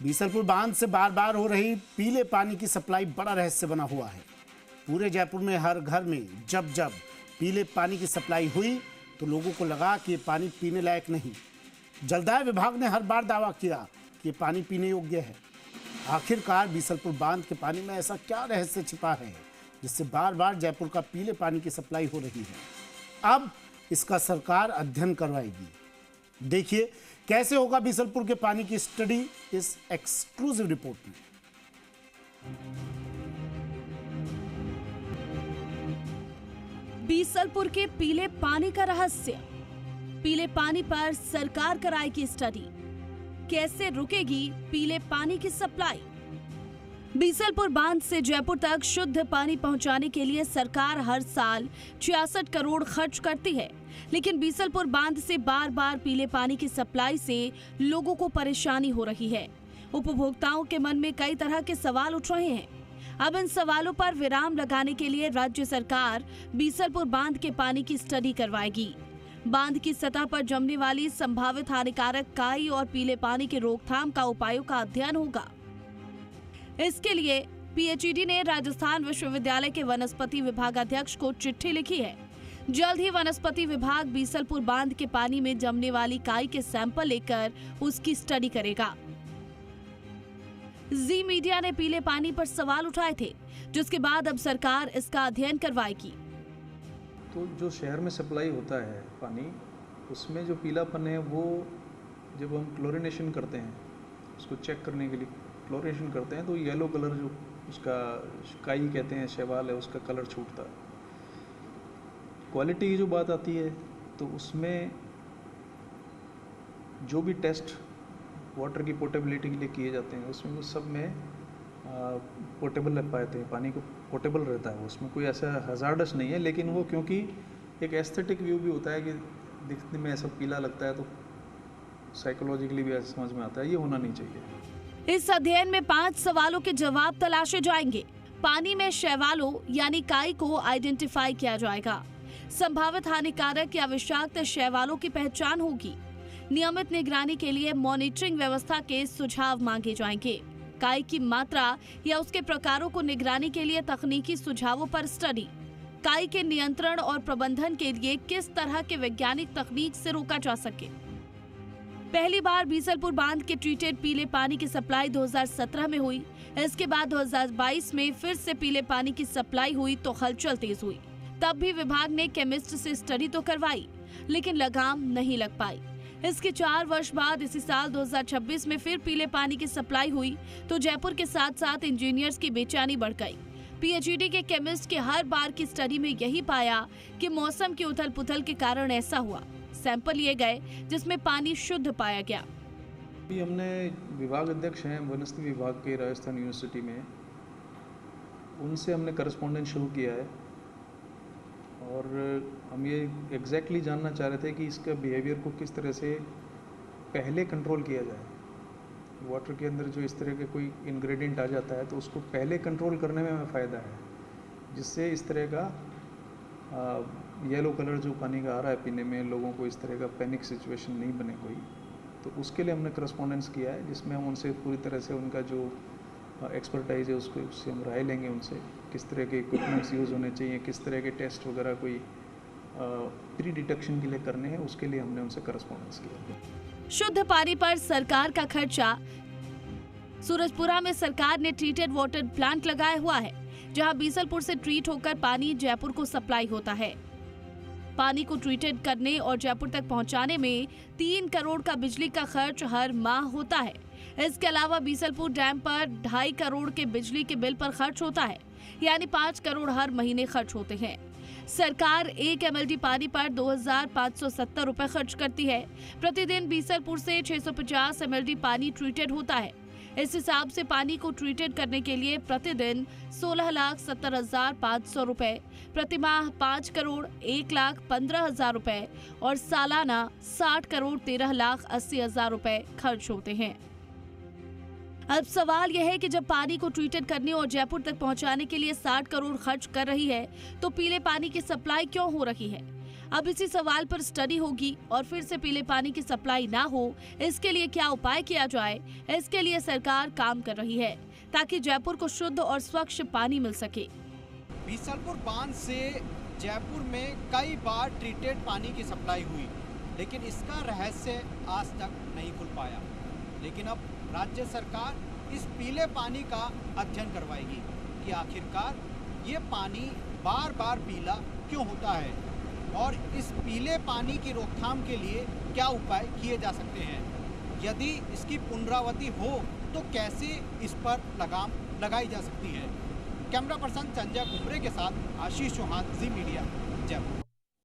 बीसलपुर बांध से बार बार हो रही पीले पानी की सप्लाई बड़ा रहस्य बना हुआ है। पूरे जयपुर में हर घर में जब जब पीले पानी की सप्लाई हुई तो लोगों को लगा कि ये पानी पीने लायक नहीं। जलदाय विभाग ने हर बार दावा किया कि ये पानी पीने योग्य है। आखिरकार बीसलपुर बांध के पानी में ऐसा क्या रहस्य छिपा है जिससे बार बार जयपुर का पीले पानी की सप्लाई हो रही है? अब इसका सरकार अध्ययन करवाएगी। देखिए कैसे होगा बीसलपुर के पानी की स्टडी इस एक्सक्लूसिव रिपोर्ट में। बीसलपुर के पीले पानी का रहस्य। पीले पानी पर सरकार कराएगी स्टडी। कैसे रुकेगी पीले पानी की सप्लाई? बीसलपुर बांध से जयपुर तक शुद्ध पानी पहुंचाने के लिए सरकार हर साल 66 करोड़ खर्च करती है, लेकिन बीसलपुर बांध से बार बार पीले पानी की सप्लाई से लोगों को परेशानी हो रही है। उपभोक्ताओं के मन में कई तरह के सवाल उठ रहे हैं। अब इन सवालों पर विराम लगाने के लिए राज्य सरकार बीसलपुर बांध के पानी की स्टडी करवाएगी। बांध की सतह पर जमने वाली संभावित हानिकारक काई और पीले पानी के रोकथाम का उपायों का अध्ययन होगा। इसके लिए पीएचईडी ने राजस्थान विश्वविद्यालय के वनस्पति विभाग अध्यक्ष को चिट्ठी लिखी है। जल्द ही वनस्पति विभाग बीसलपुर बांध के पानी में जमने वाली काई के सैंपल लेकर उसकी स्टडी करेगा। जी मीडिया ने पीले पानी पर सवाल उठाए थे, जिसके बाद अब सरकार इसका अध्ययन करवाएगी। तो जो शहर में सप्लाई होता है पानी, उसमें जो पीलापन है वो जब हम क्लोरिनेशन करते हैं, उसको चेक करने के लिए क्लोरिनेशन करते हैं, तो येलो कलर जो उसका काई कहते हैं, शैवाल है, उसका कलर छूटता है। क्वालिटी की जो बात आती है तो उसमें जो भी टेस्ट वाटर की पोर्टेबिलिटी के लिए किए जाते हैं उसमें वो सब में पोर्टेबल रह पाते हैं, पानी को पोर्टेबल रहता है, उसमें कोई ऐसा हजार्डस नहीं है। लेकिन वो क्योंकि एक एस्थेटिक व्यू भी होता है कि दिखने में ऐसा पीला लगता है, तो साइकोलॉजिकली भी ऐसा समझ में आता है, ये होना नहीं चाहिए। इस अध्ययन में 5 सवालों के जवाब तलाशे जाएंगे। पानी में शैवालों यानी काई को आइडेंटिफाई किया जाएगा। संभावित हानिकारक या विषाक्त शैवालों की पहचान होगी। नियमित निगरानी के लिए मॉनिटरिंग व्यवस्था के सुझाव मांगे जाएंगे। काई की मात्रा या उसके प्रकारों को निगरानी के लिए तकनीकी सुझावों पर स्टडी। काई के नियंत्रण और प्रबंधन के लिए किस तरह के वैज्ञानिक तकनीक से रोका जा सके। पहली बार बीसलपुर बांध के ट्रीटेड पीले पानी की सप्लाई 2017 में हुई। इसके बाद 2022 में फिर से पीले पानी की सप्लाई हुई तो हलचल तेज हुई। तब भी विभाग ने केमिस्ट से स्टडी तो करवाई, लेकिन लगाम नहीं लग पाई। इसके 4 वर्ष बाद इसी साल 2026 में फिर पीले पानी की सप्लाई हुई तो जयपुर के साथ साथ इंजीनियर्स की बेचैनी बढ़ गई। पीएचईडी के केमिस्ट के हर बार की स्टडी में यही पाया कि मौसम की उथल पुथल के कारण ऐसा हुआ। सैंपल लिए गए जिसमें पानी शुद्ध पाया गया। अभी हमने विभाग अध्यक्ष हैं वनस्पति विभाग के राजस्थान यूनिवर्सिटी में, उनसे हमने करस्पॉन्डेंस शुरू किया है और हम ये एग्जैक्टली जानना चाह रहे थे कि इसका बिहेवियर को किस तरह से पहले कंट्रोल किया जाए। वाटर के अंदर जो इस तरह के कोई इंग्रेडिएंट आ जाता है तो उसको पहले कंट्रोल करने में हमें फ़ायदा है, जिससे इस तरह का येलो कलर जो पानी का आ रहा है पीने में, लोगों को इस तरह का पैनिक सिचुएशन नहीं बने कोई। तो उसके लिए हमने करस्पॉन्डेंस किया है, जिसमें हम उनसे पूरी तरह से उनका जो एक्सपर्टाइज है उससे हम राय लेंगे, उनसे किस तरह के इक्विपमेंट्स यूज़ होने चाहिए, किस तरह के टेस्ट वगैरह कोई प्री डिटेक्शन के लिए करने हैं, उसके लिए हमने उनसे करस्पॉन्डेंस किया। शुद्ध पानी पर सरकार का खर्चा। सूरजपुरा में सरकार ने ट्रीटेड वाटर प्लांट लगाया हुआ है, जहां बीसलपुर से ट्रीट होकर पानी जयपुर को सप्लाई होता है। पानी को ट्रीटेड करने और जयपुर तक पहुंचाने में 3 करोड़ का बिजली का खर्च हर माह होता है। इसके अलावा बीसलपुर डैम पर 2.5 करोड़ के बिजली के बिल पर खर्च होता है, यानी 5 करोड़ हर महीने खर्च होते हैं। सरकार 1 MLD पानी पर 2570 रुपए खर्च करती है। प्रतिदिन बीसलपुर से 650 MLD पानी ट्रीटेड होता है। इस हिसाब से पानी को ट्रीटेड करने के लिए प्रतिदिन 16,70,500 रुपए, प्रतिमाह 5 करोड़ 1,15,000 रुपए और सालाना 60 करोड़ 13,80,000 रुपए खर्च होते हैं। अब सवाल यह है कि जब पानी को ट्रीटेड करने और जयपुर तक पहुंचाने के लिए 60 करोड़ खर्च कर रही है तो पीले पानी की सप्लाई क्यों हो रही है? अब इसी सवाल पर स्टडी होगी और फिर से पीले पानी की सप्लाई ना हो, इसके लिए क्या उपाय किया जाए, इसके लिए सरकार काम कर रही है ताकि जयपुर को शुद्ध और स्वच्छ पानी मिल सके। बीसलपुर बांध से जयपुर में कई बार ट्रीटेड पानी की सप्लाई हुई, लेकिन इसका रहस्य आज तक नहीं खुल पाया। लेकिन अब राज्य सरकार इस पीले पानी का अध्ययन करवाएगी कि आखिरकार ये पानी बार बार पीला क्यों होता है और इस पीले पानी की रोकथाम के लिए क्या उपाय किए जा सकते हैं। यदि इसकी पुनरावृत्ति हो तो कैसे इस पर लगाम लगाई जा सकती है। कैमरा पर्सन संजय कुमरे के साथ आशीष चौहान, जी मीडिया, जयपुर।